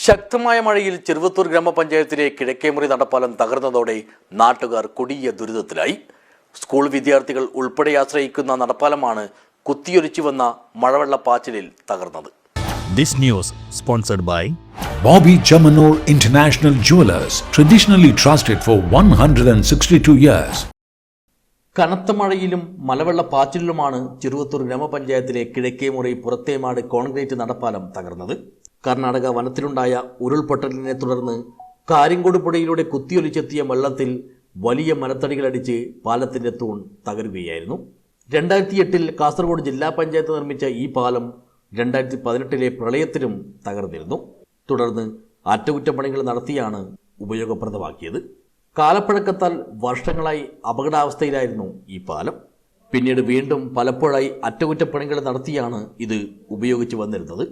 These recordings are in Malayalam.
ശക്തമായ മഴയിൽ ചെറുവത്തൂർ ഗ്രാമപഞ്ചായത്തിലെ കിഴക്കേമുറി നടപ്പാലം തകർന്നതോടെ നാട്ടുകാർ കൊടിയ ദുരിതത്തിലായി. സ്കൂൾ വിദ്യാർത്ഥികൾ ഉൾപ്പെടെ ആശ്രയിക്കുന്ന നടപ്പാലമാണ് കുത്തിയൊലിച്ചു വന്ന മഴവെള്ളപ്പാച്ചിലിൽ തകർന്നത്. This news sponsored by Bobby Chamanur International Jewelers, traditionally trusted for 162 years. കനത്ത മഴയിലും മലവെള്ളപ്പാച്ചിലിലുമാണ് ചെറുവത്തൂർ ഗ്രാമപഞ്ചായത്തിലെ കിഴക്കേമുറി പുറത്തേമാട് കോൺക്രീറ്റ് നടപ്പാലം തകർന്നത്. കർണാടക വനത്തിലുണ്ടായ ഉരുൾപൊട്ടലിനെ തുടർന്ന് കാര്യങ്കോട് പുഴയിലൂടെ കുത്തിയൊലിച്ചെത്തിയ വെള്ളത്തിൽ വലിയ മരത്തടികളടിച്ച് പാലത്തിന്റെ തൂൺ തകരുകയായിരുന്നു. 2008 കാസർഗോഡ് ജില്ലാ പഞ്ചായത്ത് നിർമ്മിച്ച ഈ പാലം 2018 പ്രളയത്തിലും തകർന്നിരുന്നു. തുടർന്ന് അറ്റകുറ്റപ്പണികൾ നടത്തിയാണ് ഉപയോഗപ്രദമാക്കിയത്. കാലപ്പഴക്കത്താൽ വർഷങ്ങളായി അപകടാവസ്ഥയിലായിരുന്നു ഈ പാലം. പിന്നീട് വീണ്ടും പലപ്പോഴായി അറ്റകുറ്റപ്പണികൾ നടത്തിയാണ് ഇത് ഉപയോഗിച്ചു വന്നിരുന്നത്.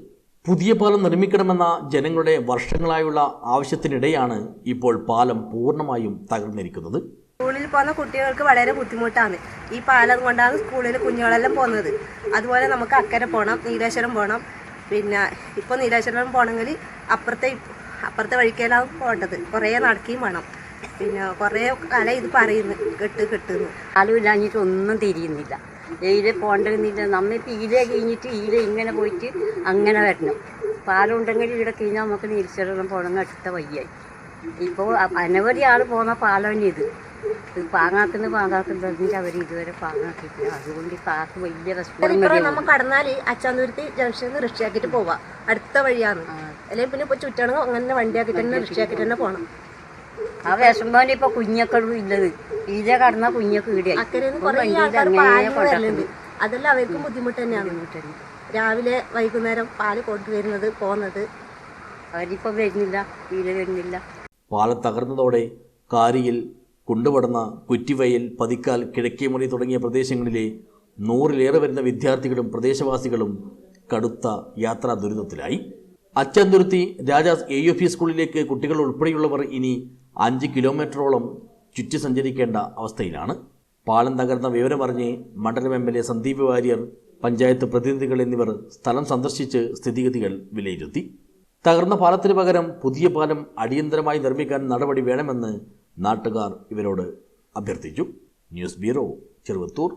പുതിയ പാലം നിർമ്മിക്കണമെന്ന ജനങ്ങളുടെ വർഷങ്ങളായുള്ള ആവശ്യത്തിനിടെയാണ് ഇപ്പോൾ പാലം പൂർണ്ണമായും തകർന്നിരിക്കുന്നത്. സ്കൂളിൽ പോകുന്ന കുട്ടികൾക്ക് വളരെ ബുദ്ധിമുട്ടാണ്. ഈ പാലം കൊണ്ടാണ് സ്കൂളിൽ കുഞ്ഞുങ്ങളെല്ലാം പോകുന്നത്. അതുപോലെ നമുക്ക് അക്കരെ പോകണം, നീലേശ്വരം പോകണം. പിന്നെ ഇപ്പോൾ നീലേശ്വരം പോകണമെങ്കിൽ അപ്പുറത്തെ വഴിക്കെല്ലാം പോകേണ്ടത്, കുറേ നടക്കുകയും വേണം. പിന്നെ കുറേ കാലം ഇത് പറയുന്നു കെട്ടുന്നു. പാലമില്ലാഞ്ഞിട്ട് ഒന്നും തിരിയുന്നില്ല. ഈലെ പോകണ്ടെന്നില്ല. നമ്മളിപ്പോൾ ഈലെ കഴിഞ്ഞിട്ട് ഈലെ ഇങ്ങനെ പോയിട്ട് അങ്ങനെ വരണം. പാലം ഉണ്ടെങ്കിൽ ഇവിടെ കഴിഞ്ഞാൽ നമുക്ക് നീലേശ്വരം പോകണമെന്ന് അടുത്ത വയ്യായി. ഇപ്പോൾ അനവധി ആൾ പോകുന്ന പാലം ഇത് പാങ്ങാക്കുന്നത് അവർ ഇതുവരെ പാങ്ങാക്കിയിട്ടില്ല. അതുകൊണ്ട് പാക്ക് വലിയ റെസ്പോൺസ്. നമ്മൾ കടന്നാൽ അച്ചാന്തൂരത്തി ജംഗ്ഷനിൽ റിക്ഷയാക്കിയിട്ട് പോവാം, അടുത്ത വഴിയാണ്. അല്ലെങ്കിൽ പിന്നെ ഇപ്പോൾ ചുറ്റണം അങ്ങനെ വണ്ടിയാക്കിയിട്ട് തന്നെ റിക്ഷയാക്കിയിട്ട് തന്നെ പോകണം. ആ വിഷമോനെ ഇപ്പോൾ കുഞ്ഞൊക്കെ ഇല്ലത്. ഈലെ കടന്ന കുഞ്ഞൊക്കെ വീടിയായി. അതെല്ലാം അവർക്കും ബുദ്ധിമുട്ട് തന്നെയാണ്. രാവിലെ വൈകുന്നേരം പാല് കൊണ്ടുവരുന്നത് പോകുന്നത്. അവരിപ്പോൾ വരുന്നില്ല, ഈലെ വരുന്നില്ല. പാലം തകർന്നതോടെ കാരിയിൽ, കുണ്ടുപടന്ന, കുറ്റിവയൽ, പതിക്കാൽ, കിഴക്കേമുറി തുടങ്ങിയ പ്രദേശങ്ങളിലെ 100-ലേറെ വരുന്ന വിദ്യാർത്ഥികളും പ്രദേശവാസികളും കടുത്ത യാത്രാ ദുരിതത്തിലായി. അച്ചന്തുരുത്തി രാജാസ് AUP സ്കൂളിലേക്ക് കുട്ടികൾ ഉൾപ്പെടെയുള്ളവർ ഇനി 5 കിലോമീറ്ററോളം ചുറ്റി സഞ്ചരിക്കേണ്ട അവസ്ഥയിലാണ്. പാലം തകർന്ന വിവരമറിഞ്ഞ് മണ്ഡലം MLA സന്ദീപ് വാര്യർ, പഞ്ചായത്ത് പ്രതിനിധികൾ എന്നിവർ സ്ഥലം സന്ദർശിച്ച് സ്ഥിതിഗതികൾ വിലയിരുത്തി. തകർന്ന പാലത്തിന് പകരം പുതിയ പാലം അടിയന്തരമായി നിർമ്മിക്കാൻ നടപടി വേണമെന്ന് നാട്ടുകാർ ഇവരോട് അഭ്യർത്ഥിച്ചു. News bureau, Cheruvathur.